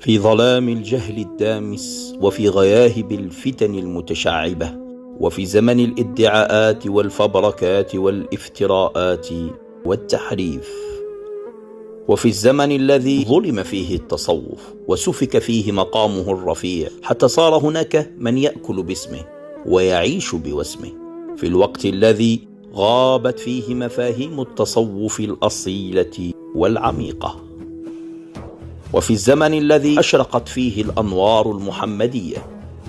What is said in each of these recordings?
في ظلام الجهل الدامس، وفي غياهب الفتن المتشعبة، وفي زمن الادعاءات والفبركات والافتراءات والتحريف، وفي الزمن الذي ظلم فيه التصوف وسفك فيه مقامه الرفيع، حتى صار هناك من يأكل باسمه ويعيش بوسمه، في الوقت الذي غابت فيه مفاهيم التصوف الأصيلة والعميقة، وفي الزمن الذي أشرقت فيه الأنوار المحمدية،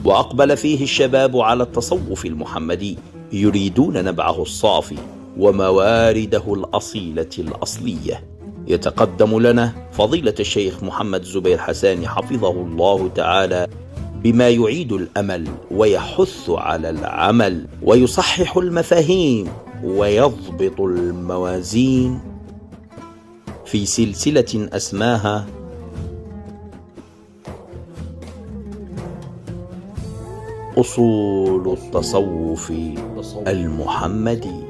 وأقبل فيه الشباب على التصوف المحمدي يريدون نبعه الصافي وموارده الأصيلة الأصلية. يتقدم لنا فضيلة الشيخ محمد زبير حساني حفظه الله تعالى بما يعيد الأمل ويحث على العمل ويصحح المفاهيم ويضبط الموازين، في سلسلة أسماها أصول التصوف المحمدي.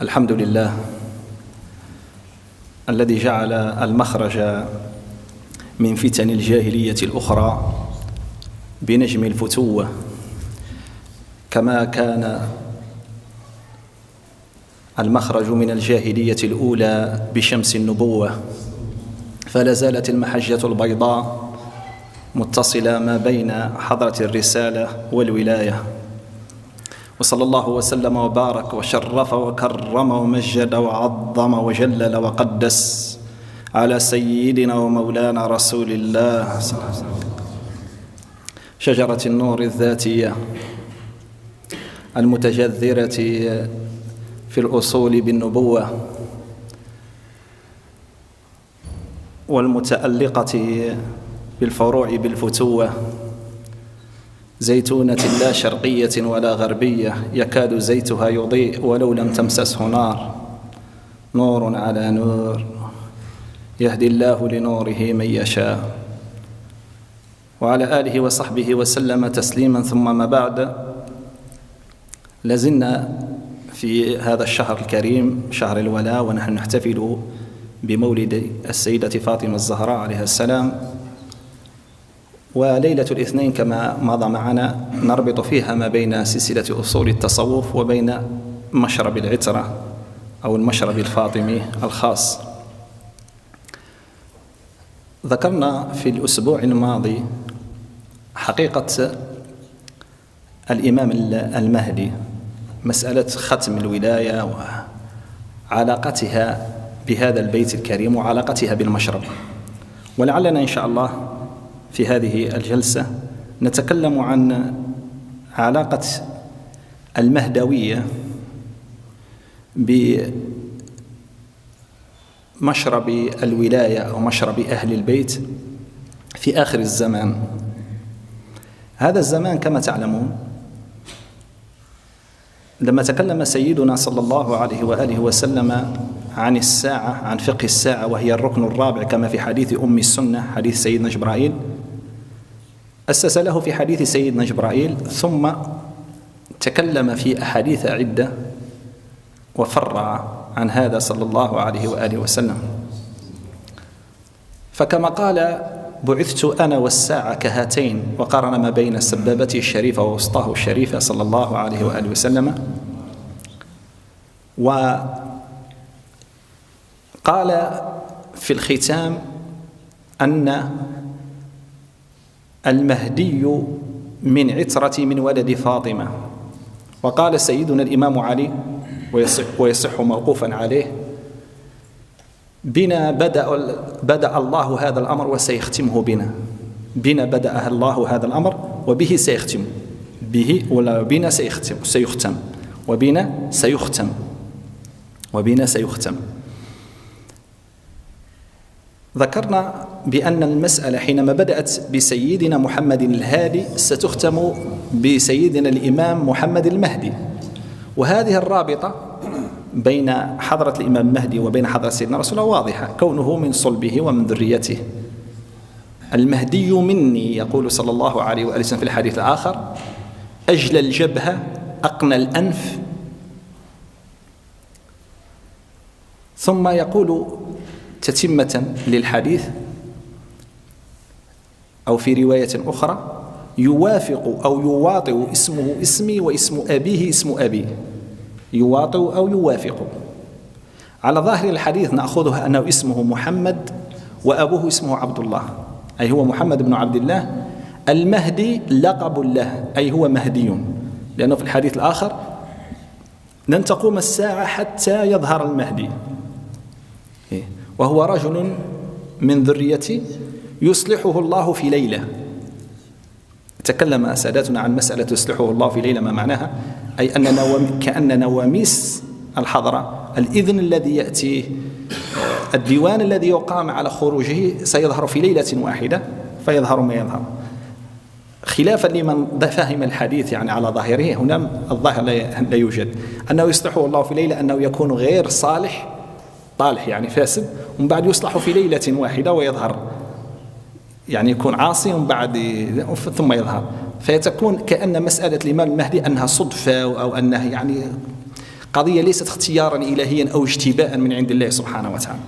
الحمد لله الذي جعل المخرج من فتن الجاهلية الأخرى بنجم الفتوة، كما كان المخرج من الجاهلية الأولى بشمس النبوة، فلا زالت المحجة البيضاء متصلة ما بين حضرة الرسالة والولاية. وصلى الله وسلم وبارك وشرف وكرم ومجد وعظم وجلل وقدس على سيدنا ومولانا رسول الله صلى الله عليه وسلم، شجرة النور الذاتية المتجذرة في الأصول بالنبوة والمتألقة بالفروع بالفتوة، زيتونة لا شرقية ولا غربية يكاد زيتها يضيء ولو لم تمسسه نار، نور على نور يهدي الله لنوره من يشاء، وعلى آله وصحبه وسلم تسليما. ثم ما بعد، لازلنا في هذا الشهر الكريم شهر الولاء، ونحن نحتفل بمولد السيدة فاطمة الزهراء عليها السلام، وليلة الاثنين كما مضى معنا نربط فيها ما بين سلسلة أصول التصوف وبين مشرب العترة أو المشرب الفاطمي الخاص. ذكرنا في الأسبوع الماضي حقيقة الإمام المهدي، مسألة ختم الولاية وعلاقتها بهذا البيت الكريم وعلاقتها بالمشرب، ولعلنا إن شاء الله في هذه الجلسة نتكلم عن علاقة المهدوية بمشرب الولاية أو مشرب أهل البيت في آخر الزمان. هذا الزمان كما تعلمون، لما تكلم سيدنا صلى الله عليه وآله وسلم عن الساعة، عن فقه الساعة وهي الركن الرابع كما في حديث أم السنة حديث سيدنا جبرائيل، أسس له في حديث سيدنا جبرائيل، ثم تكلم في أحاديث عدة وفرع عن هذا صلى الله عليه وآله وسلم. فكما قال بعثت أنا والساعة كهاتين، وقارن ما بين سبابته الشريفة ووسطاه الشريفة صلى الله عليه وآله وسلم، وقال في الختام أن المهدي من عترة من ولد فاطمة. وقال سيدنا الإمام علي ويصح موقوفا عليه: بنا بدأ الله هذا الأمر وسيختمه بنا بدأ الله هذا الأمر وبه سيختم، به ولا بنا سيختم وبنا سيختم. ذكرنا بأن المسألة حينما بدأت بسيدنا محمد الهادي ستختم بسيدنا الإمام محمد المهدي، وهذه الرابطة بين حضرة الإمام المهدي وبين حضرة سيدنا رسول الله واضحة، كونه من صلبه ومن ذريته. المهدي مني، يقول صلى الله عليه وآله وسلم في الحديث الآخر: أجل الجبهة أقنى الأنف. ثم يقول تتمة للحديث أو في رواية أخرى: يوافق أو يواطئ اسمه اسمي واسم أبيه اسم أبي. يواطئ أو يوافق. على ظاهر الحديث نأخذه أنه اسمه محمد وأبوه اسمه عبد الله، أي هو محمد بن عبد الله. المهدي لقب له، أي هو مهدي، لأنه في الحديث الآخر: لن تقوم الساعة حتى يظهر المهدي، وهو رجل من ذريتي يصلحه الله في ليلة. تكلم ساداتنا عن مسألة يصلحه الله في ليلة، ما معناها؟ أي أن كأن نواميس الحضرة، الإذن الذي يأتي، الديوان الذي يقام على خروجه سيظهر في ليلة واحدة، فيظهر ما يظهر، خلافا لمن فهم الحديث يعني على ظاهره. هنا الظاهر لا يوجد أنه يصلحه الله في ليلة، أنه يكون غير صالح، طالح يعني فاسد، ومن بعد يصلح في ليلة واحدة ويظهر، يعني يكون عاصي ومن بعد ثم يظهر. فتكون كأن مسألة الإمام المهدي أنها صدفة، أو أنها يعني قضية ليست اختيارا إلهيا أو اجتباء من عند الله سبحانه وتعالى.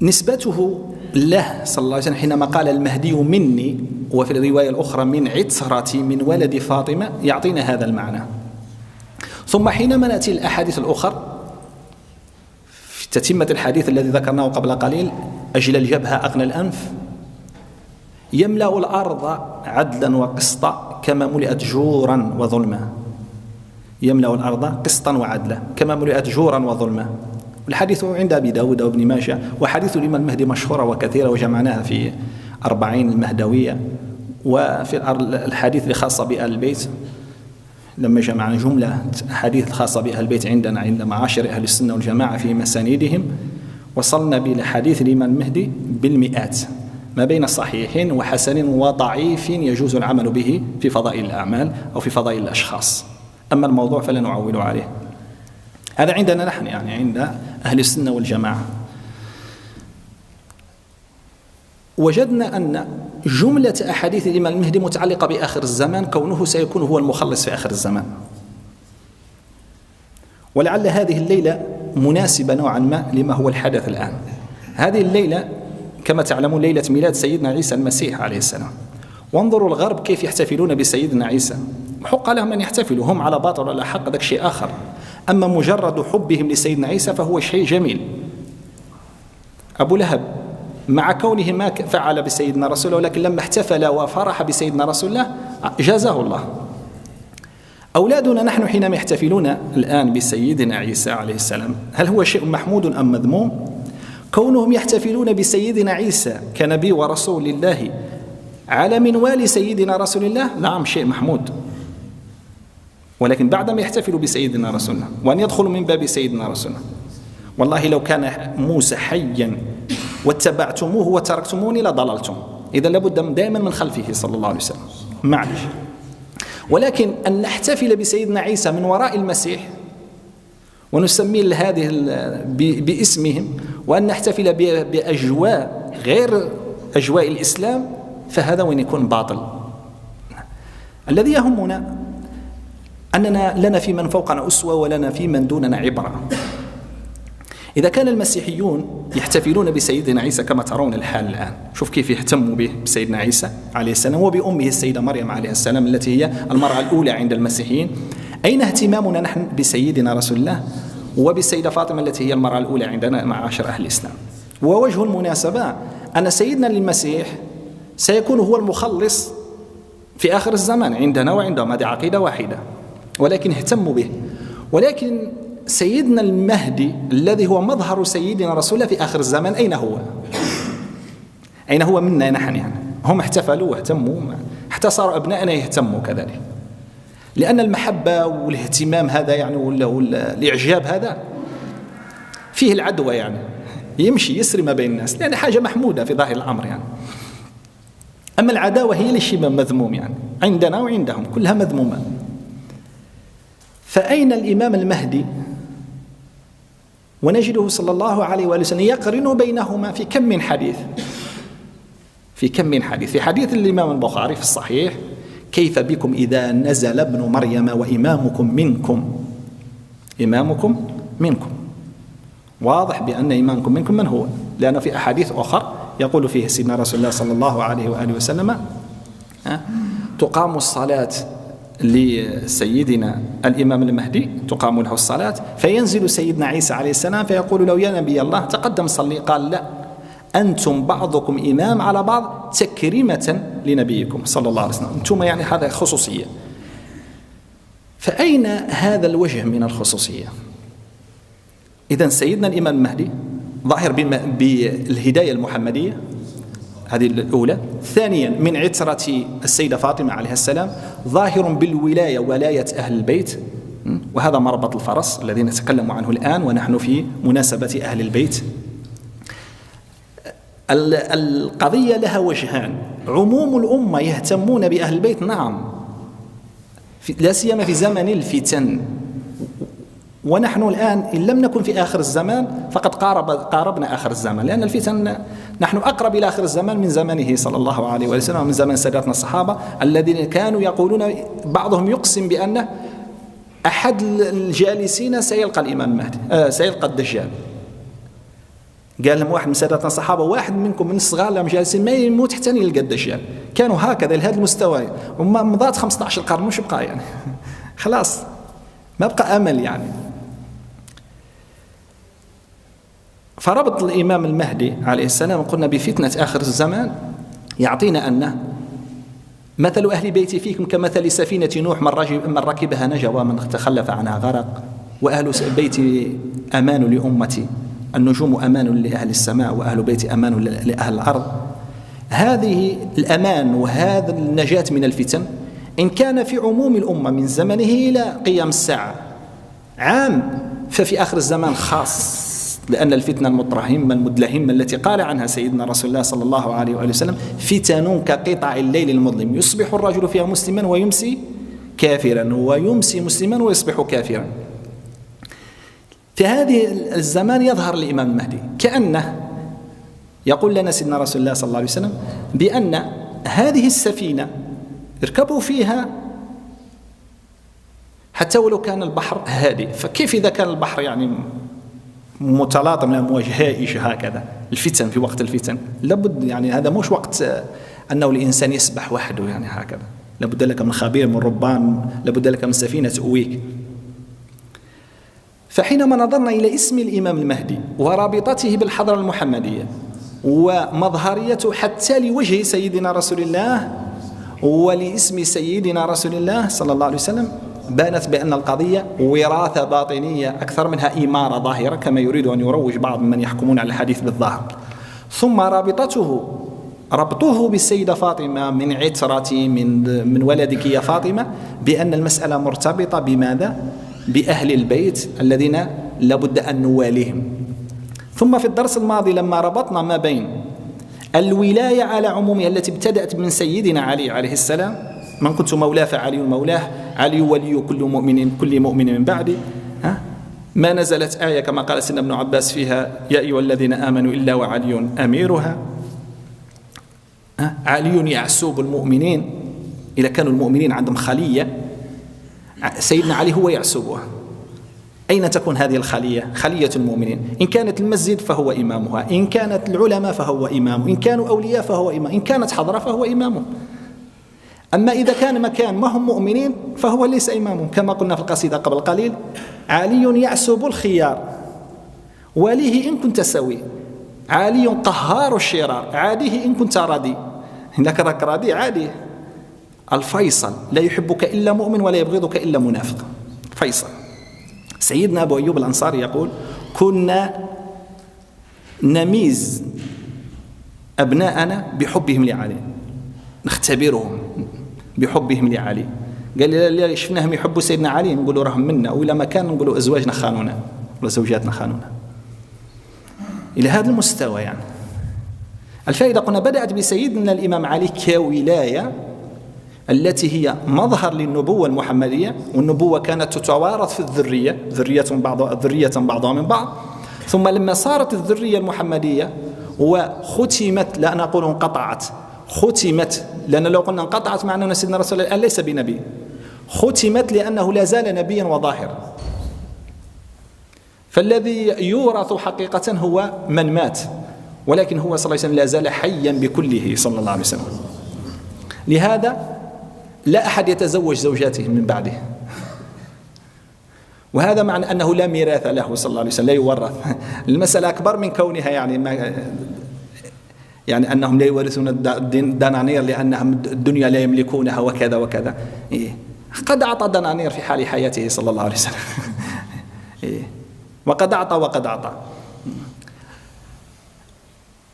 نسبته له صلى الله عليه وسلم حينما قال المهدي مني، وفي الرواية الأخرى من عترتي من ولد فاطمة، يعطينا هذا المعنى. ثم حينما نأتي الأحاديث الأخرى في تتمة الحديث الذي ذكرناه قبل قليل: أجل الجبهة أغنى الأنف، يملأ الأرض عدلا وقسطا كما ملئت جورا وظلما. يملأ الأرض قسطا وعدلا كما ملئت جورا وظلما. الحديث عند أبي داود وابن ماجه، وحديث الإمام المهدي مشهورة وكثيرة، وجمعناها في 40 المهدوية. وفي الحديث الخاصة بآل البيت لما جمعنا جملة حديث خاصة بأهل البيت عندنا عند معاشر أهل السنة والجماعة في مسانيدهم، وصلنا بالحديث الإمام المهدي بالمئات، ما بين صحيح وحسن وضعيف يجوز العمل به في فضائل الأعمال أو في فضائل الأشخاص. أما الموضوع فلا نعول عليه. هذا عندنا نحن، يعني عند أهل السنة والجماعة. وجدنا أن جملة أحاديث الإمام المهدي متعلقة بآخر الزمان، كونه سيكون هو المخلص في آخر الزمان. ولعل هذه الليلة مناسبة نوعا ما لما هو الحدث الآن. هذه الليلة كما تعلمون ليلة ميلاد سيدنا عيسى المسيح عليه السلام. وانظروا الغرب كيف يحتفلون بسيدنا عيسى، حق لهم أن يحتفلوا، هم على باطل ولا حق، ذاك شيء آخر. أما مجرد حبهم لسيدنا عيسى فهو شيء جميل. أبو لهب مع كونه ما فعل بسيدنا رسول الله، ولكن لما احتفل وفرح بسيدنا رسول الله جازاه الله. أولادنا نحن حينما يحتفلون الآن بسيدنا عيسى عليه السلام، هل هو شيء محمود أم مذموم؟ كونهم يحتفلون بسيدنا عيسى كنبي ورسول الله على منوال سيدنا رسول الله، نعم شيء محمود، ولكن بعدما يحتفلوا بسيدنا رسول الله وأن يدخلوا من باب سيدنا رسول الله. والله لو كان موسى حيا واتبعتموه وتركتموني لضللتم، إذا لابد دائما من خلفه صلى الله عليه وسلم، معلش. ولكن أن نحتفل بسيدنا عيسى من وراء المسيح ونسمي هذه باسمهم، وأن نحتفل بأجواء غير أجواء الإسلام، فهذا وين يكون باطل. الذي يهمنا أننا لنا في من فوقنا أسوة ولنا في من دوننا عبرة. إذا كان المسيحيون يحتفلون بسيدنا عيسى كما ترون الحال الآن، شوف كيف يهتموا به بسيدنا عيسى عليه السلام وبأمه السيدة مريم عليه السلام التي هي المرأة الأولى عند المسيحيين. أين اهتمامنا نحن بسيدنا رسول الله وبالسيدة فاطمة التي هي المرأة الأولى عندنا معاشر أهل الإسلام؟ ووجه المناسبة أن سيدنا المسيح سيكون هو المخلص في آخر الزمان عندنا وعندهم، هذه عقيدة واحدة، ولكن اهتموا به. ولكن سيدنا المهدي الذي هو مظهر سيدنا رسول الله في آخر الزمان أين هو؟ أين هو منا نحن؟ يعني هم احتفلوا واهتموا، حتى صاروا أبنائنا يهتموا كذلك، لأن المحبة والاهتمام هذا يعني والإعجاب هذا فيه العدوى، يعني يمشي يسري ما بين الناس، لأن حاجة محمودة في ظاهر الأمر يعني. أما العداوة هي الشيء مذموم، يعني عندنا وعندهم كلها مذمومة. فأين الإمام المهدي ونجده صلى الله عليه وآله وسلم يقرن بينهما في كم من حديث، في حديث الإمام البخاري في الصحيح: كيف بكم إذا نزل ابن مريم وإمامكم منكم. واضح بأن إمامكم منكم من هو، لأن في أحاديث أخرى يقول فيه سيدنا رسول الله صلى الله عليه وآله وسلم: تقام الصلاة لسيدنا الإمام المهدي، تقام له الصلاة، فينزل سيدنا عيسى عليه السلام فيقول له: يا نبي الله تقدم صلي. قال: لا، أنتم بعضكم إمام على بعض تكريمة لنبيكم صلى الله عليه وسلم. أنتم يعني هذا خصوصية. فأين هذا الوجه من الخصوصية؟ إذن سيدنا الإمام المهدي ظاهر بالهداية المحمدية، هذه الأولى. ثانيا من عترة السيدة فاطمة عليه السلام، ظاهر بالولاية، ولاية أهل البيت، وهذا مربط الفرس الذي نتكلم عنه الآن ونحن في مناسبة أهل البيت. القضية لها وجهان: عموم الأمة يهتمون بأهل البيت، نعم، لا سيما في زمن الفتن، ونحن الآن إن لم نكن في آخر الزمان فقد قاربنا آخر الزمان، لأن الفتن نحن أقرب إلى آخر الزمان من زمنه صلى الله عليه وسلم، ومن زمن ساداتنا الصحابة الذين كانوا يقولون، بعضهم يقسم بأن أحد الجالسين سيلقى الإمام المهدي، سيلقى الدجال. قال لهم واحد من ساداتنا الصحابة: واحد منكم من الصغار لهم جالسين ما يموت حتى يلقى الدجال. كانوا هكذا لهذا المستوى، وما مضات 15 قرن، مش بقى يعني خلاص ما بقى أمل يعني. فربط الإمام المهدي عليه السلام قلنا بفتنة آخر الزمان يعطينا أن مثل أهل بيتي فيكم كمثل سفينة نوح، من ركبها نجا ومن تخلف عنها غرق، وأهل بيتي أمان لأمتي، النجوم أمان لأهل السماء، وأهل بيتي أمان لأهل الأرض. هذه الأمان وهذا النجاة من الفتن إن كان في عموم الأمة من زمنه إلى قيام الساعة عام، ففي آخر الزمان خاص، لأن الفتنة المترهمة المدلهمة التي قال عنها سيدنا رسول الله صلى الله عليه وآله وسلم: فتن كقطع الليل المظلم، يصبح الرجل فيها مسلما ويمسي كافرا، ويمسي مسلما ويصبح كافرا. في هذه الزمان يظهر الإمام المهدي، كأنه يقول لنا سيدنا رسول الله صلى الله عليه وسلم بأن هذه السفينة اركبوا فيها حتى ولو كان البحر هادئ. فكيف إذا كان البحر يعني متلاطم، الأمواج هائجة هكذا، الفتن في وقت الفتن لابد، يعني هذا مش وقت أنه الإنسان يسبح وحده يعني هكذا، لابد لك من خبير، من ربان، لابد لك من سفينة تؤويك. فحينما نظرنا إلى اسم الإمام المهدي ورابطته بالحضرة المحمدية ومظهريته حتى لوجه سيدنا رسول الله ولاسم سيدنا رسول الله صلى الله عليه وسلم، بانت بأن القضية وراثة باطنية أكثر منها إمارة ظاهرة كما يريد أن يروج بعض من يحكمون على الحديث بالظاهر. ثم ربطه بالسيدة فاطمة من عترتي من ولدك يا فاطمة، بأن المسألة مرتبطة بماذا؟ بأهل البيت الذين لابد أن نواليهم. ثم في الدرس الماضي لما ربطنا ما بين الولاية على عمومها التي ابتدأت من سيدنا علي عليه السلام: من كنت مولاه فعلي مولاه، علي ولي كل مؤمن من بعدي، ما نزلت آية كما قال سيدنا ابن عباس فيها: يا أيها الذين آمنوا إلا وعلي أميرها. علي يعسوب المؤمنين، إذا كانوا المؤمنين عندهم خلية سيدنا علي هو يعسوبها. أين تكون هذه الخلية؟ خلية المؤمنين. إن كانت المسجد فهو إمامها، إن كانت العلماء فهو إمامه، إن كانوا أولياء فهو إمام، إن كانت حضرة فهو إمامه. أما إذا كان مكان ما هم مؤمنين فهو ليس إمامهم، كما قلنا في القصيدة قبل قليل: علي يعسب الخيار وليه إن كنت سوي، علي قهار الشرار عاديه إن كنت راضي. إنك راك راضي عادي. الفيصل لا يحبك إلا مؤمن ولا يبغضك إلا منافق. فيصل. سيدنا أبو أيوب الأنصاري يقول: كنا نميز أبناءنا بحبهم لعلي، نختبرهم بحبهم لعلي. قال لي شفناهم يحبوا سيدنا علي نقولوا راهم منا، وإلى ما كان نقولوا أزواجنا خانونا ولا زوجاتنا خانونا. إلى هذا المستوى يعني. الفائدة قلنا بدأت بسيدنا الإمام علي كولاية التي هي مظهر للنبوة المحمدية، والنبوة كانت تتوارث في الذرية، ذرية بعضها من بعض. ثم لما صارت الذرية المحمدية وختمت، لا أنا أقول انقطعت، ختمت، لأن لو قلنا انقطعت معنى أن سيدنا رسول الله ليس بنبي، ختمت لأنه لا زال نبيا وظاهرا. فالذي يورث حقيقة هو من مات، ولكن هو صلى الله عليه وسلم لا زال حيا بكله صلى الله عليه وسلم. لهذا لا أحد يتزوج زوجاته من بعده، وهذا معنى أنه لا ميراث له صلى الله عليه وسلم، لا يورث. المسألة أكبر من كونها يعني أنهم لا يورثون الدنانير لأنهم الدنيا لا يملكونها وكذا وكذا. قد أعطى دنانير في حال حياته صلى الله عليه وسلم. وقد أعطى.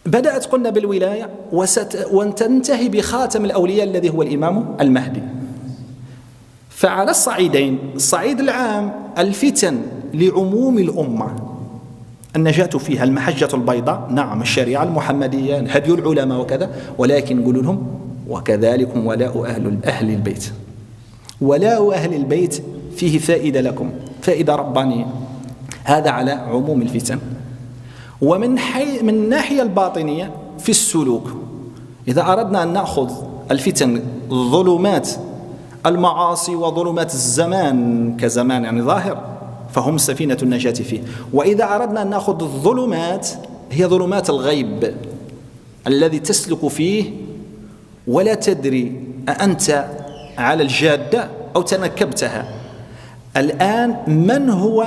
بدأت قلنا بالولاية وتنتهي بخاتم الأولياء الذي هو الإمام المهدي. فعلى الصعيدين، الصعيد العام الفتن لعموم الأمة النجاة فيها، المحجة البيضاء، نعم، الشريعة المحمدية، هدي العلماء وكذا، ولكن قولوا لهم وكذلكم ولاء أهل البيت. ولاء أهل البيت فيه فائدة لكم، فائدة ربانية، هذا على عموم الفتن. ومن من الناحية الباطنية في السلوك، إذا أردنا أن نأخذ الفتن ظلمات المعاصي وظلمات الزمان كزمان يعني ظاهر، فهم سفينة النجاة فيه. وإذا أردنا أن نأخذ الظلمات، هي ظلمات الغيب الذي تسلك فيه ولا تدري أنت على الجادة أو تنكبتها. الآن من هو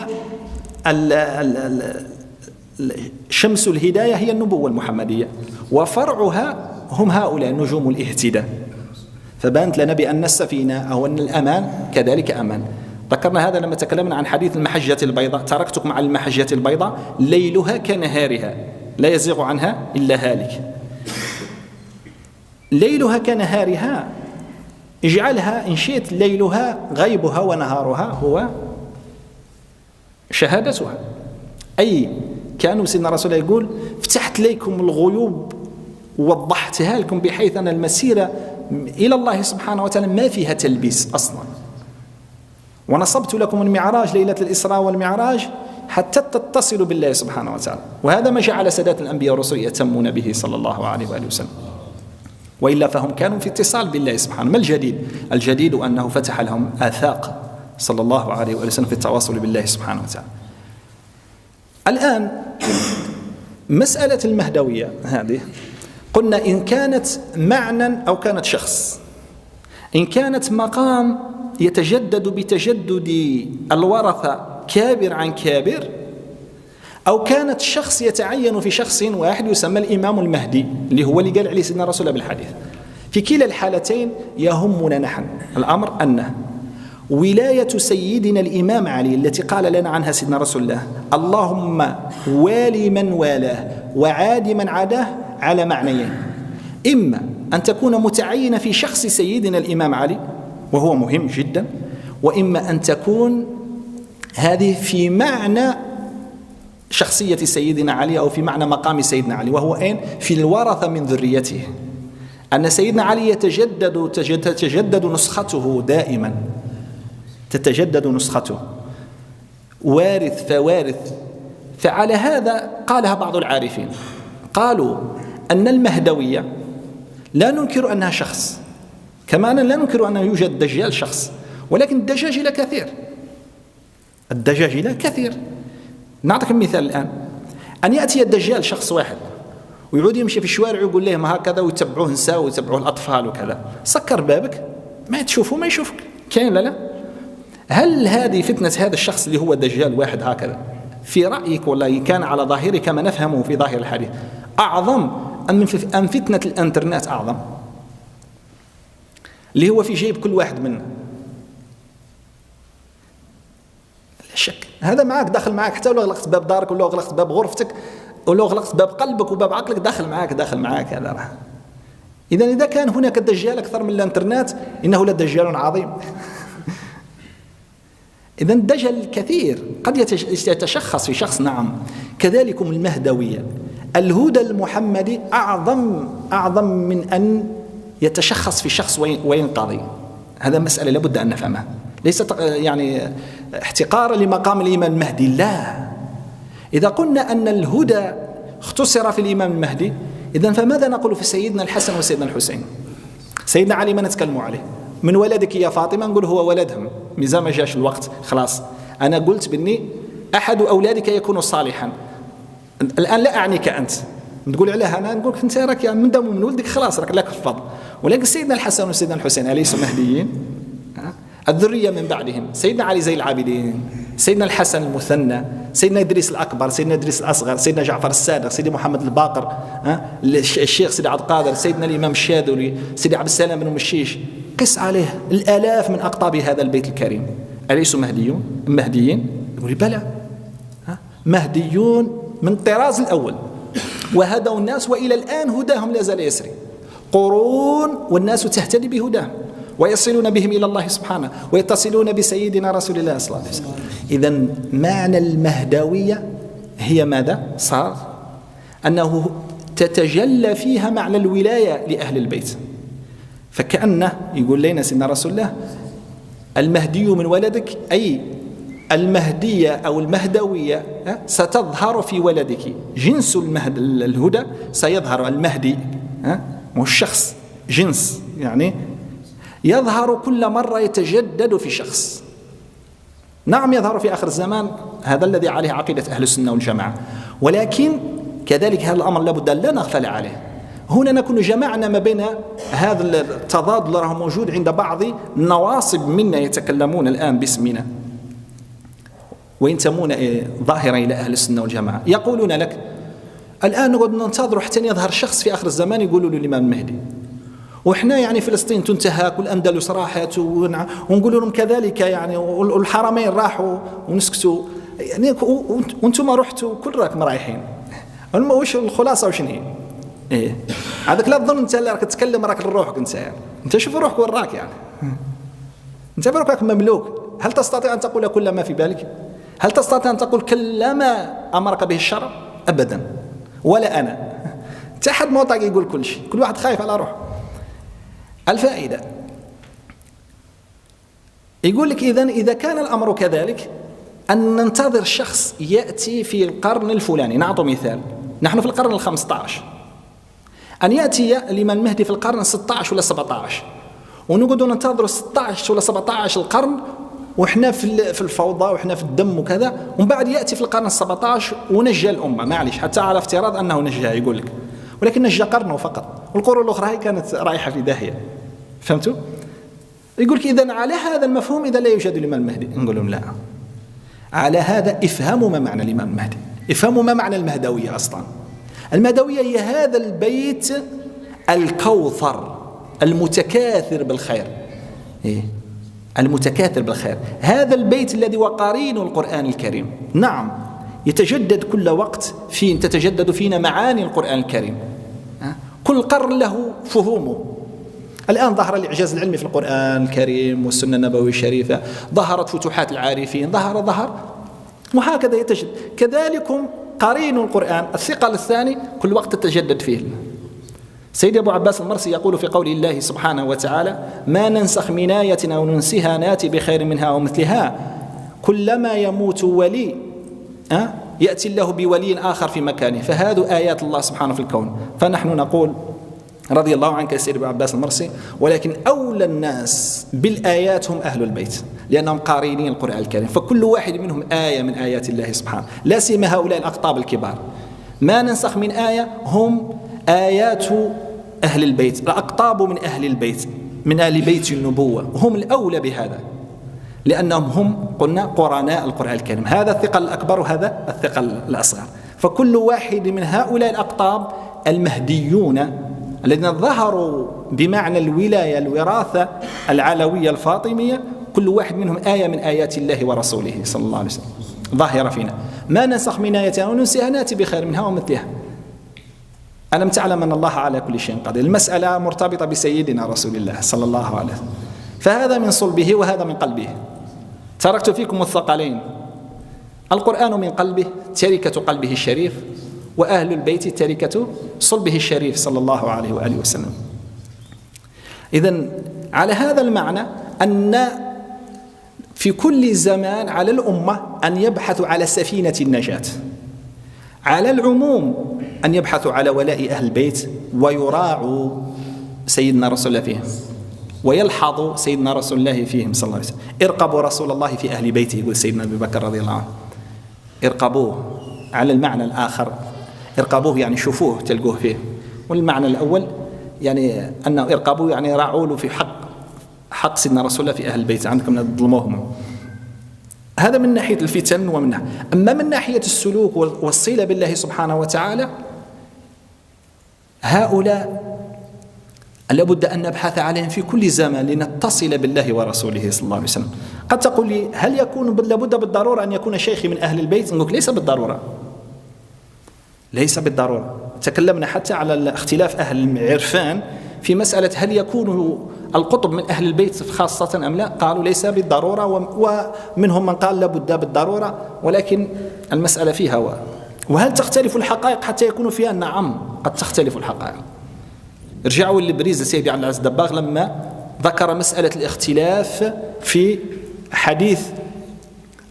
شمس الهداية؟ هي النبوة المحمدية، وفرعها هم هؤلاء نجوم الاهتداء. فبانت لنا بأن السفينة أو أن الأمان كذلك أمان. ذكرنا هذا لما تكلمنا عن حديث المحجة البيضاء، تركتكم على المحجة البيضاء ليلها كنهارها لا يزيغ عنها إلا هالك. ليلها كنهارها، اجعلها إن شئت ليلها غيبها ونهارها هو شهادتها. أي كانوا سيدنا رسول الله يقول فتحت ليكم الغيوب ووضحتها لكم بحيث أن المسيرة إلى الله سبحانه وتعالى ما فيها تلبيس أصلا. ونصبت لكم المعراج ليلة الإسراء والمعراج حتى تتصلوا بالله سبحانه وتعالى. وهذا ما جعل سادات الأنبياء والرسل يتمون به صلى الله عليه وآله وسلم، وإلا فهم كانوا في اتصال بالله سبحانه. ما الجديد؟ الجديد أنه فتح لهم آفاق صلى الله عليه وآله وسلم في التواصل بالله سبحانه وتعالى. الآن مسألة المهدوية هذه قلنا إن كانت معنى أو كانت شخص، إن كانت مقام يتجدد بتجدد الورثة كابر عن كابر، أو كانت شخص يتعين في شخص واحد يسمى الإمام المهدي اللي هو اللي قال عليه سيدنا رسول الله بالحديث. في كلا الحالتين يهمنا نحن الأمر أنه ولاية سيدنا الإمام علي التي قال لنا عنها سيدنا رسول الله اللهم والي من والاه وعاد من عاداه على معنيين: إما أن تكون متعينة في شخص سيدنا الإمام علي وهو مهم جدا، وإما أن تكون هذه في معنى شخصية سيدنا علي أو في معنى مقام سيدنا علي، وهو أين؟ في الورثة من ذريته. أن سيدنا علي تتجدد نسخته دائما، تتجدد نسخته وارث فوارث. فعلى هذا قالها بعض العارفين، قالوا أن المهدوية لا ننكر أنها شخص، كما أننا لا ننكر أن يوجد دجال شخص، ولكن الدجاجلة كثير، الدجاجلة كثير. نعطيك مثال الآن، أن يأتي الدجال شخص واحد ويعود يمشي في الشوارع ويقول لهم هكذا ويتبعوه نساء ويتبعوه الأطفال وكذا، سكر بابك ما تشوفه ما يشوفك، كاين لا؟ هل هذه فتنة هذا الشخص اللي هو دجال واحد هكذا في رأيك ولا كان على ظاهره كما نفهمه في ظاهر الحديث أعظم أم فتنة الانترنت أعظم اللي هو في جيب كل واحد منا؟ لا شك هذا معك، داخل معك، حتى لو أغلقت باب دارك ولا أغلقت باب غرفتك ولو أغلقت باب قلبك وباب عقلك داخل معك هذا راه. إذا كان هناك دجال أكثر من الانترنت إنه لدجال عظيم. إذا الدجل كثير، قد يتشخص في شخص، نعم. كذلكم المهدوية، الهدى المحمدي أعظم من أن يتشخص في شخص وينقضي. هذا مسألة لابد أن نفهمها، ليست يعني احتقارا لمقام الإمام المهدي، لا، إذا قلنا أن الهدى اختصر في الإمام المهدي، إذن فماذا نقول في سيدنا الحسن وسيدنا الحسين؟ سيدنا علي ما نتكلموا عليه، من ولدك يا فاطمة نقول هو ولدهم، ميزان ما جاش الوقت خلاص. أنا قلت بأني أحد أولادك يكون صالحا، الآن لا أعنيك أنت، تقول عليها أنا نقول أنت راك من دم من ولدك خلاص راك لك الفضل. ولكن سيدنا الحسن وسيدنا الحسين أليسوا مهديين؟ الذرية من بعدهم، سيدنا علي زي العابدين، سيدنا الحسن المثنى، سيدنا إدريس الأكبر، سيدنا إدريس الأصغر، سيدنا جعفر الصادق، سيدي محمد الباقر، الشيخ سيدي عبد القادر، سيدنا الإمام الشاذلي، سيدي عبد السلام بن مشيش، قس عليه الآلاف من أقطاب هذا البيت الكريم. أليسوا مهديين؟ يقول بلى، مهديون من الطراز الأول، وهدوا الناس وإلى الآن هداهم لا زال يسري، قرون والناس تهتدي بهداهم ويصلون بهم إلى الله سبحانه ويتصلون بسيدنا رسول الله صلى الله عليه وسلم. إذن معنى المهدوية هي ماذا؟ صار أنه تتجلى فيها معنى الولاية لأهل البيت، فكأنه يقول لنا سيدنا رسول الله المهدي من ولدك، أي المهدية أو المهدوية ستظهر في ولدك، جنس الهدى سيظهر. المهدي مو الشخص، جنس يعني يظهر كل مرة، يتجدد في شخص. نعم يظهر في آخر الزمان، هذا الذي عليه عقيدة أهل السنة والجماعة، ولكن كذلك هذا الأمر لابد أن لا نغفل عليه. هنا نكون جمعنا ما بين هذا التضاد اللي راه موجود عند بعض النواصب منا يتكلمون الآن باسمنا وينتمون ظاهرا إلى أهل السنة والجماعة، يقولون لك الآن نقعد ننتظر حتى يظهر شخص في آخر الزمان يقولوا له الإمام المهدي، وإحنا يعني فلسطين تنتهك والأندلس راحت ونقول لهم كذلك يعني، والحرمين راحوا ونسكتوا يعني، وانتم رحتوا كل راكم رايحين. وش الخلاصة وش هي؟ إيه هذاك لا تظن أنت اللي راك تتكلم راك لروحك أنت، يعني أنت شوف روحك وين راك، يعني أنت بروحك مملوك. هل تستطيع أن تقول كل ما في بالك؟ هل تستطيع أن تقول كل ما أمرك به الشرع؟ أبدا، ولا أنا تحد موطق يقول كل شيء، كل واحد خايف على روحه. الفائدة يقول لك إذا كان الأمر كذلك أن ننتظر شخص يأتي في القرن الفلاني، نعطي مثال، نحن في القرن ال15، أن يأتي الإمام المهدي في القرن 16 ولا 17، ونقعد ننتظر 16 ولا 17 القرن وإحنا في الفوضى وإحنا في الدم وكذا، ومن بعد يأتي في القرن 17 ونجى الأمة، معليش حتى على افتراض أنه نجى يقول لك، ولكن نجى قرنه فقط، والقرون الأخرى هي كانت رايحة في داهية. فهمتوا؟ يقول لك إذن على هذا المفهوم إذا لا يوجد الإمام المهدي، نقول لهم لا، على هذا افهموا ما معنى الإمام المهدي، افهموا ما معنى المهدوية أصلا. المهدوية هي هذا البيت الكوثر المتكاثر بالخير، المتكاثر بالخير، هذا البيت الذي وقرين القرآن الكريم. نعم يتجدد كل وقت، تتجدد فينا معاني القرآن الكريم، كل قرن له فهومه. الآن ظهر الإعجاز العلمي في القرآن الكريم والسنة النبوية الشريفة، ظهرت فتوحات العارفين، ظهر وهكذا يتجدد. كذلكم قرين القرآن الثقل الثاني كل وقت تتجدد فيه. سيد أبو عباس المرسي يقول في قول الله سبحانه وتعالى: ما ننسخ من آية أو ننسها ناتي بخير منها ومثلها، كلما يموت ولي يأتي الله بولي آخر في مكانه. فهذه آيات الله سبحانه في الكون. فنحن نقول رضي الله عنك يا سيد أبو عباس المرسي، ولكن أولى الناس بالآيات هم أهل البيت، لأنهم قارئين القرآن الكريم، فكل واحد منهم آية من آيات الله سبحانه، لا سيما هؤلاء الأقطاب الكبار. ما ننسخ من آية هم آيات أهل البيت، الأقطاب من أهل البيت، من أهل بيت النبوة، هم الأولى بهذا، لأنهم هم قلنا قرناء القرآن الكريم، هذا الثقل الأكبر وهذا الثقل الأصغر. فكل واحد من هؤلاء الأقطاب المهديون الذين ظهروا بمعنى الولاية، الوراثة العلوية الفاطمية، كل واحد منهم آية من آيات الله ورسوله صلى الله عليه وسلم ظاهرة فينا. ما ننسخ من آية أو ننسها نأتي بخير منها ومثلها. ألم تعلم أن الله على كل شيء قدير؟ المسألة مرتبطة بسيدنا رسول الله صلى الله عليه وسلم، فهذا من صلبه وهذا من قلبه. تركت فيكم الثقلين، القرآن من قلبه تركة قلبه الشريف، وأهل البيت تركة صلبه الشريف صلى الله عليه وآله وسلم. إذن على هذا المعنى أن في كل زمان على الأمة أن يبحثوا على سفينة النجاة، على العموم أن يبحثوا على ولاء أهل البيت ويراعوا سيدنا رسول الله فيهم ويلحظوا سيدنا رسول الله فيهم صلى الله عليه وسلم. ارقبوا رسول الله في أهل بيته، يقول سيدنا أبي بكر رضي الله عنه، ارقبوه. على المعنى الآخر ارقبوه يعني شوفوه تلقوه فيه، والمعنى الأول يعني أنه ارقبوه يعني راعوا له في حق سيدنا رسول الله في أهل البيت، عندكم تظلموهم. هذا من ناحية الفتن ومن ناحية. أما من ناحية السلوك والصلة بالله سبحانه وتعالى، هؤلاء لابد أن نبحث عليهم في كل زمان لنتصل بالله ورسوله صلى الله عليه وسلم. قد تقول لي هل يكون لابد بالضرورة أن يكون شيخي من أهل البيت؟ نقول ليس بالضرورة، ليس بالضرورة. تكلمنا حتى على اختلاف أهل العرفان في مسألة هل يكون القطب من أهل البيت خاصة أم لا. قالوا ليس بالضرورة، ومنهم من قال لابد بالضرورة، ولكن المسألة فيها وهل تختلف الحقائق حتى يكون فيها؟ نعم قد تختلف الحقائق. رجعوا للبريز سيدي عبد العزيز الدباغ لما ذكر مسألة الاختلاف في حديث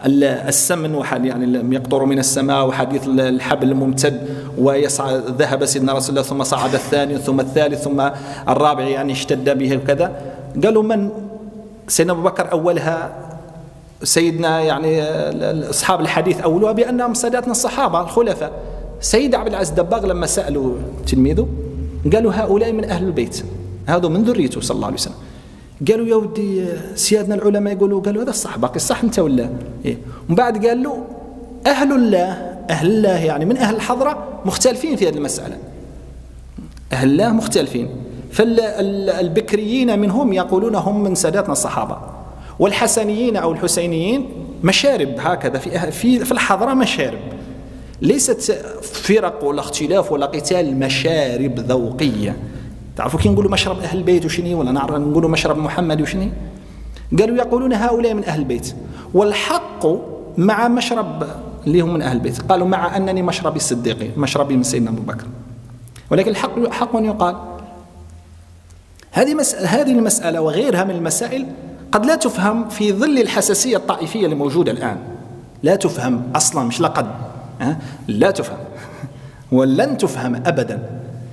السمن يعني يقطر من السماء، وحديث الحبل الممتد ويصعد، ذهب سيدنا رسول الله ثم صعد الثاني ثم الثالث ثم الرابع يعني اشتد به وكذا. قالوا من سيدنا أبو بكر أولها، سيدنا يعني أصحاب الحديث أولوها بأنهم ساداتنا الصحابة الخلفاء. سيد عبد العزيز الدباغ لما سألوا تلميذه قالوا هؤلاء من أهل البيت، هذا من ذريته صلى الله عليه وسلم. قالوا يا ودي سيادنا العلماء يقولوا، قالوا هذا الصح باقي الصح انت ولا إيه؟ ومن بعد قال له أهل الله يعني من أهل الحضرة مختلفين في هذه المسألة، أهل الله مختلفين. فالبكريين منهم يقولون هم من ساداتنا الصحابة، والحسنيين أو الحسينيين مشارب هكذا في الحضرة، مشارب ليست فرق ولا اختلاف ولا قتال، مشارب ذوقية. تعرفوا كي نقولوا مشرب أهل البيت وشني، ولا نعرف نقولوا مشرب محمد وشني؟ قالوا يقولون هؤلاء من أهل البيت، والحق مع مشرب اللي هم من أهل البيت. قالوا مع أنني مشربي الصديقي، مشربي من سيدنا أبو بكر، ولكن الحق حق يقال. هذه المسألة وغيرها من المسائل قد لا تفهم في ظل الحساسية الطائفية اللي موجودة الآن، لا تفهم أصلا، مش لقد لا تفهم ولن تفهم أبدا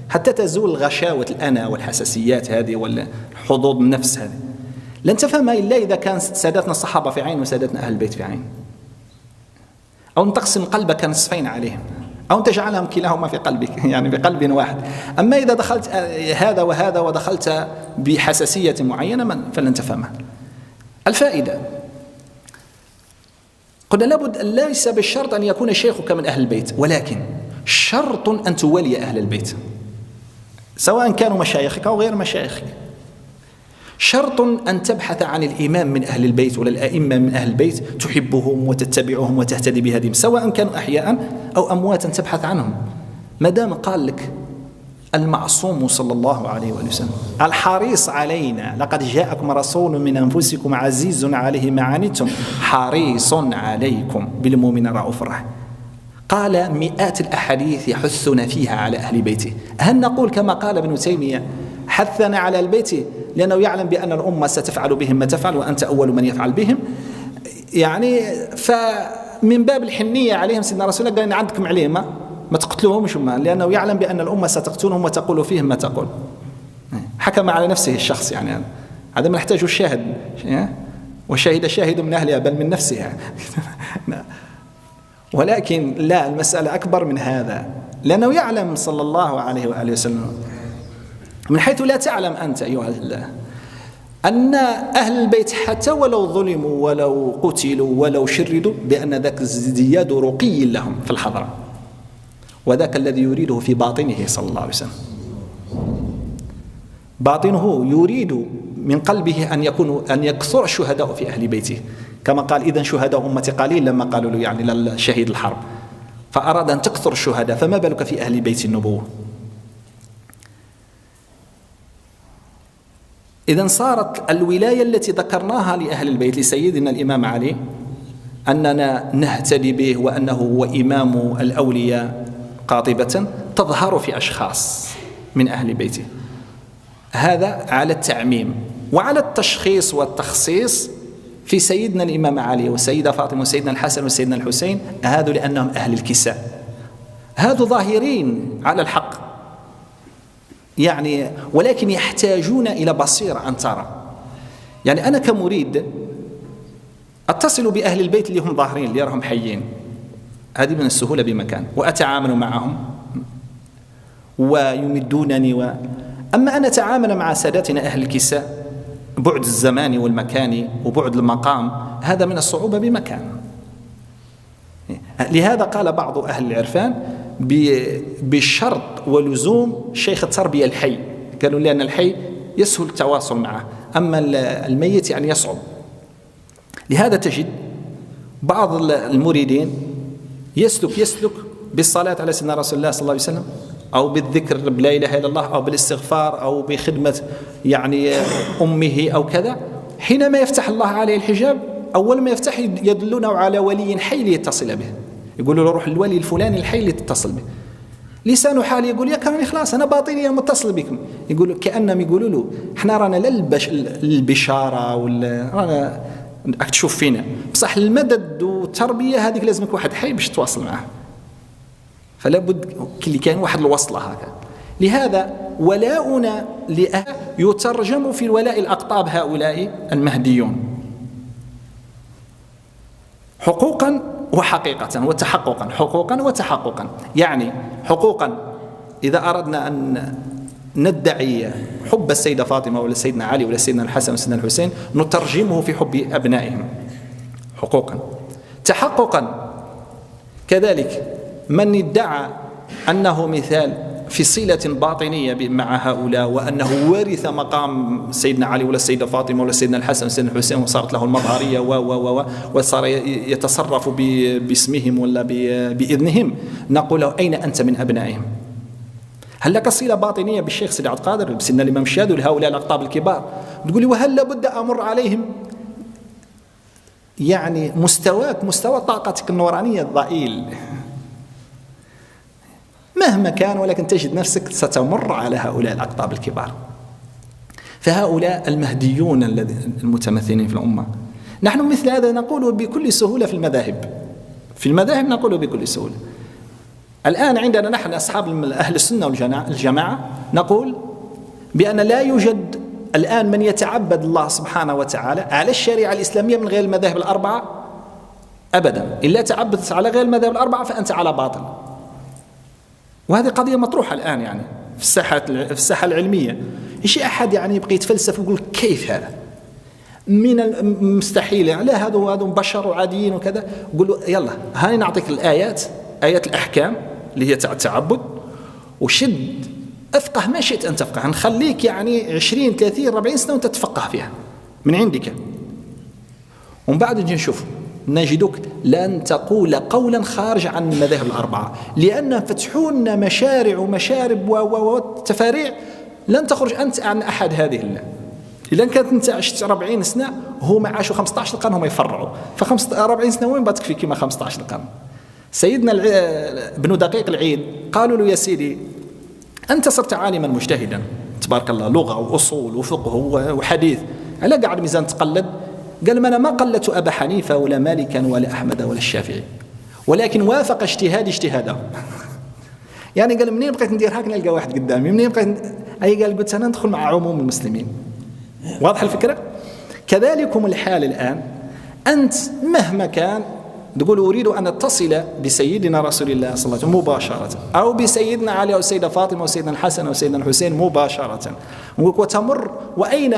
حتى تزول غشاوة الأنا والحساسيات هذه والحظوظ النفس هذه، لن تفهمها إلا إذا كان سادتنا الصحابة في عين وسادتنا أهل البيت في عين، أو أن تقسم قلبك نصفين عليهم، أو أن تجعلهم كلاهما في قلبك يعني بقلب واحد. أما إذا دخلت هذا وهذا ودخلت بحساسية معينة فلن تفهمها. الفائدة قلنا لابد ليس بالشرط أن يكون شيخك من أهل البيت، ولكن شرط أن تولي أهل البيت سواء كانوا مشايخك أو غير مشايخك. شرط أن تبحث عن الإمام من أهل البيت ولا الأئمة من أهل البيت تحبهم وتتبعهم وتهتدي بهديهم، سواء كانوا أحياء أو أمواتا تبحث عنهم. ما دام قال لك المعصوم صلى الله عليه وسلم الحريص علينا، لقد جاءكم رسول من أنفسكم عزيز عليه ما عنتم حريص عليكم بالمؤمنين رؤوف رحيم، قال مئات الأحاديث يحثنا فيها على أهل بيته. هل نقول كما قال ابن تيمية حثنا على البيت لأنه يعلم بأن الأمة ستفعل بهم ما تفعل وأنت أول من يفعل بهم، يعني فمن باب الحنية عليهم سيدنا رسول الله قال إن عندكم عليهم ما تقتلوهمش، لأنه يعلم بأن الأمة ستقتلهم وتقول فيهم ما تقول. حكم على نفسه الشخص، يعني هذا ما نحتاجه الشاهد، وشهد شاهد من أهلها بل من نفسها. ولكن لا، المسألة أكبر من هذا، لأنه يعلم صلى الله عليه وآله وسلم من حيث لا تعلم أنت أيها الله أن أهل البيت حتى ولو ظلموا ولو قتلوا ولو شردوا بأن ذاك ازدياد رقي لهم في الحضرة، وذاك الذي يريده في باطنه صلى الله عليه وسلم. باطنه يريد من قلبه أن يكثر الشهداء في أهل بيته، كما قال إذن شهداء أمتي قليل لما قالوا له يعني للشهيد الحرب، فأراد أن تكثر الشهداء، فما بالك في أهل بيت النبوة. إذن صارت الولاية التي ذكرناها لأهل البيت لسيدنا الإمام علي أننا نهتدي به وأنه هو إمام الأولياء قاطبة تظهر في أشخاص من أهل بيته، هذا على التعميم. وعلى التشخيص والتخصيص في سيدنا الإمام علي وسيدة فاطمة وسيدنا الحسن وسيدنا الحسين، هذا لأنهم أهل الكساء، هذو ظاهرين على الحق يعني، ولكن يحتاجون إلى بصيرة أن ترى. يعني أنا كمريد أتصل بأهل البيت اللي هم ظاهرين اللي راهم حيين، هذه من السهولة بمكان، وأتعامل معهم ويمدونني أما أن أتعامل مع سادتنا أهل الكساء بعد الزمان والمكان وبعد المقام، هذا من الصعوبة بمكان. لهذا قال بعض أهل العرفان بشرط ولزوم شيخ التربية الحي، قالوا لأن الحي يسهل التواصل معه، أما الميت يعني يصعب. لهذا تجد بعض المريدين يسلك بالصلاة على سيدنا رسول الله صلى الله عليه وسلم، أو بالذكر بلا إله إلا الله، أو بالاستغفار، أو بخدمة يعني أمه أو كذا. حينما يفتح الله عليه الحجاب أول ما يفتح يدلونه على ولي حي ليتصل به، يقولوا له روح الولي الفلاني الحي اللي تتصل به. لسانه حالي يقول يا كرامي خلاص أنا باطني متصل بكم، يقولوا كأنهم يقولوا له احنا رانا لا البشارة ولا رانا تشوف فينا، بصح المدد والتربية هذيك لازمك واحد حي باش تواصل معه، فلا بد اللي كان واحد الوصلة هكذا. لهذا ولاؤنا يترجم في الولاء الأقطاب هؤلاء المهديون حقوقا وحقيقة وتحققا، حقوقا وتحققا. يعني حقوقا إذا أردنا أن ندعي حب السيدة فاطمة ولا سيدنا علي ولا سيدنا الحسن ولا سيدنا الحسين نترجمه في حب أبنائهم حقوقا. تحققا كذلك من ادعى أنه مثال في صلة باطنية مع هؤلاء، وأنه ورث مقام سيدنا علي ولا السيدة فاطمة ولا سيدنا الحسن ولا سيدنا الحسين وصارت له المظهرية وصار يتصرف باسمهم ولا بإذنهم، نقول له أين أنت من أبنائهم؟ هل لك صلة باطنية بالشيخ سيدي عبد القادر بسيدنا الإمام الشاذلي لهؤلاء الأقطاب الكبار؟ تقولي وهل لابد أمر عليهم؟ يعني مستوى طاقتك النورانية الضئيل مهما كان، ولكن تجد نفسك ستمر على هؤلاء الأقطاب الكبار. فهؤلاء المهديون المتمثلين في الأمة، نحن مثل هذا نقول بكل سهولة في المذاهب نقول بكل سهولة. الآن عندنا نحن أصحاب أهل السنة والجماعة نقول بأن لا يوجد الآن من يتعبد الله سبحانه وتعالى على الشريعة الإسلامية من غير المذاهب الأربعة أبدا. إلا تعبدت على غير المذاهب الأربعة فأنت على باطل. وهذه قضية مطروحة الآن يعني في الساحة العلمية. شيء أحد يعني يبقى يتفلسف ويقول كيف هذا من المستحيل، يعني لا هذا بشر وعاديين وكذا. يقول له يلا هاني نعطيك الآيات، آيات الأحكام اللي هي التعبد، وشد أفقه ما شئت أن تفقه، نخليك يعني 20 30 40 سنة وأنت تفقه فيها من عندك، ومن بعد نجي نشوف نجدك لن تقول قولا خارج عن المذاهب الأربعة، لأن فتحون مشارع ومشارب وتفاريع لن تخرج أنت عن أحد هذه الله. إذا كانت أنت عشت 40 سنة وهم عاشوا 15 قرن هم يفرعوا، ف40 سنة وين بتكفي كما 15 قرن؟ سيدنا ابن دقيق العيد قالوا له يا سيدي أنت صرت عالما مجتهدا تبارك الله، لغة وأصول وفقه وحديث، على قاعد ميزان تقلد؟ قال ما أنا ما قلدت أبا حنيفة ولا مالكا ولا أحمد ولا الشافعي، ولكن وافق اجتهادي اجتهاده. يعني قال منين بقيت ندير هاك نلقى واحد قدامي، منين بقيت قال قلت أنا ندخل مع عموم المسلمين. واضح الفكرة؟ كذلكم الحال الآن، أنت مهما كان تقول أريد أن أتصل بسيدنا رسول الله صلى الله عليه وسلم مباشرة، أو بسيدنا علي أو السيدة فاطمة وسيدنا الحسن أو سيدنا الحسين مباشرة، وتمر وأين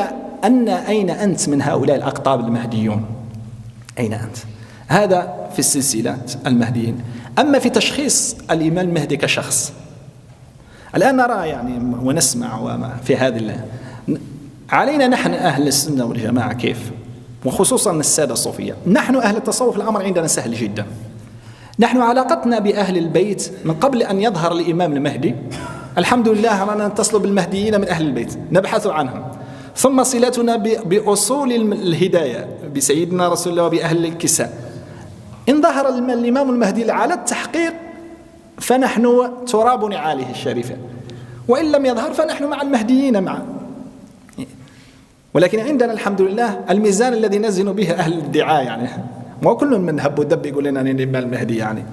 أنت من هؤلاء الأقطاب المهديون؟ أين أنت؟ هذا في السلسلات المهديين. أما في تشخيص الإمام المهدي كشخص، الآن نرى يعني ونسمع وما في هذه الله، علينا نحن أهل السنة والجماعة كيف، وخصوصا السادة الصوفية. نحن أهل التصوف الأمر عندنا سهل جدا. نحن علاقتنا بأهل البيت من قبل أن يظهر الإمام المهدي الحمد لله رانا نتصل بالمهديين من أهل البيت نبحث عنهم، ثم صلتنا بأصول الهداية بسيدنا رسول الله وبأهل الكساء. إن ظهر الإمام المهدي على التحقيق فنحن تراب نعاله الشريفة، وإن لم يظهر فنحن مع المهديين معا. ولكن عندنا الحمد لله الميزان الذي نزن به أهل الادعاء، يعني ما كل من هب ودب يقول لنا أن الإمام المهدي يعني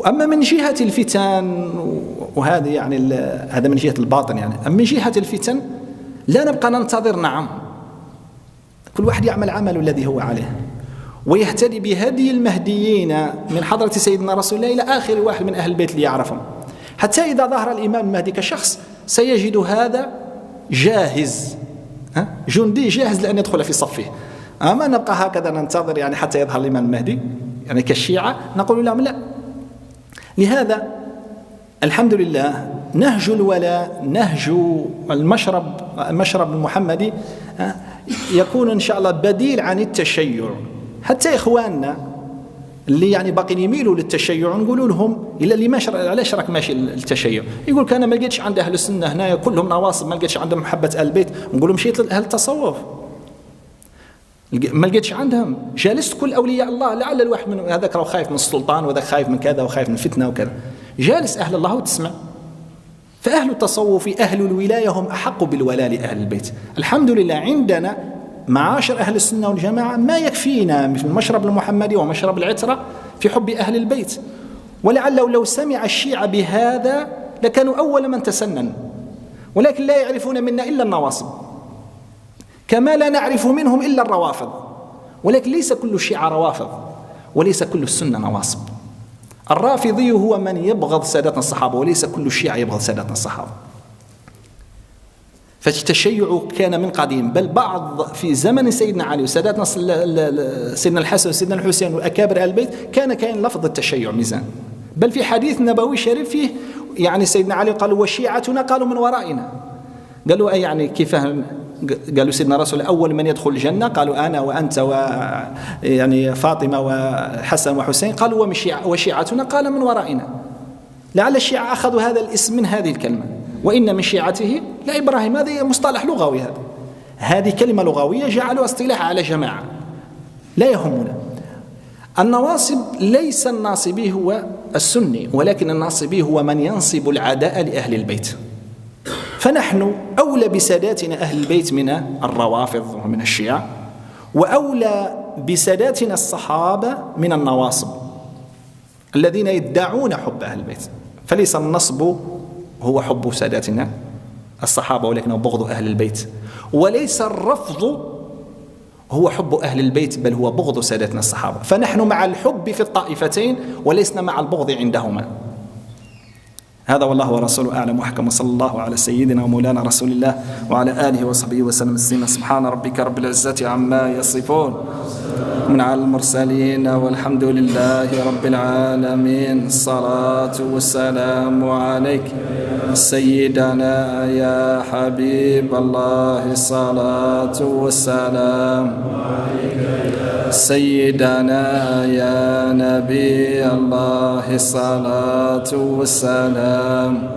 وأما من جهة الفتن، وهذه يعني هذا من جهة الباطن يعني، أما من جهة الفتن لا نبقى ننتظر، نعم كل واحد يعمل عمله الذي هو عليه ويهتدي بهدي المهديين من حضرة سيدنا رسول الله إلى آخر واحد من أهل البيت اللي يعرفهم، حتى إذا ظهر الإمام المهدي كشخص سيجد هذا جاهز، جندي جاهز لأن يدخل في صفه. أما نبقى هكذا ننتظر يعني حتى يظهر الإمام المهدي يعني كالشيعة، نقول لهم لا. لهذا الحمد لله نهج الولاء، نهج المشرب المحمدي يكون إن شاء الله بديل عن التشيع. حتى إخواننا اللي يعني باقين يميلوا للتشيع نقولوا لهم إلا اللي علاش راك ماشي التشيع؟ يقول كان ما لقيتش عند أهل السنة هنايا كلهم نواصب، ما لقيتش عندهم محبة آل البيت. نقول مشيت لأهل التصوف ما لقيتش عندهم، جالست كل أولياء الله، لعل الواحد من هذاك راه خايف من السلطان وذاك خايف من كذا وخايف من الفتنة وكذا، جالس أهل الله وتسمع. فأهل التصوف أهل الولاية هم أحق بالولاء لأهل البيت. الحمد لله عندنا معاشر أهل السنة والجماعة ما يكفينا في المشرب المحمدي ومشرب العترة في حب أهل البيت، ولعله لو سمع الشيعة بهذا لكانوا أول من تسنن، ولكن لا يعرفون منا إلا النواصب، كما لا نعرف منهم إلا الروافض. ولكن ليس كل الشيعة روافض وليس كل السنة نواصب. الرافضي هو من يبغض سادتنا الصحابة، وليس كل الشيعة يبغض سادتنا الصحابة. فالتشيع كان من قديم، بل بعض في زمن سيدنا علي وسادتنا سيدنا الحسن وسيدنا الحسين وأكابر آل البيت كان لفظ التشيع ميزان. بل في حديث نبوي شريف فيه يعني سيدنا علي قالوا وشيعتنا قالوا من ورائنا، قالوا أي يعني كيف؟ قالوا سيدنا رسول أول من يدخل الجنة قالوا أنا وأنت يعني فاطمة وحسن وحسين، قالوا وشيعتنا قال من ورائنا. لعل الشيعة أخذوا هذا الاسم من هذه الكلمة، وإن من شيعته لإبراهيم، هذا مصطلح لغوي، هذه كلمة لغوية جعلوا اصطلاح على جماعة، لا يهمنا. النواصب ليس الناصبي هو السني، ولكن الناصبي هو من ينصب العداء لأهل البيت. فنحن أولى بساداتنا أهل البيت من الروافض ومن الشيعة، وأولى بساداتنا الصحابة من النواصب الذين يدعون حب أهل البيت. فليس النصب هو حب ساداتنا الصحابة، ولكنه بغض أهل البيت، وليس الرفض هو حب أهل البيت، بل هو بغض ساداتنا الصحابة. فنحن مع الحب في الطائفتين ولسنا مع البغض عندهما. هذا والله ورسوله أعلم وأحكم، وصلى الله على سيدنا ومولانا رسول الله وعلى آله وصحبه وسلم تسليما. سبحان ربك رب العزة عما يصفون من على المرسلين والحمد لله رب العالمين. الصلاة والسلام عليك سيدنا يا حبيب الله، الصلاة والسلام سيدنا يا نبي الله، الصلاة والسلام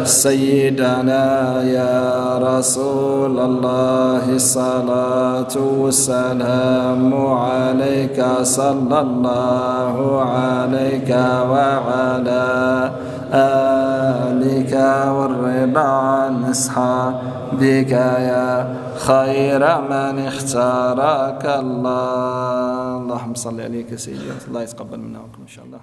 سيدنا يا رسول الله، الصلاة والسلام عليك صلى الله عليك وعلى آلك والرضا عن أصحابك يا خير من اختارك الله. اللهم صل عليك سيدي، الله يتقبل منا ومنكم إن شاء الله.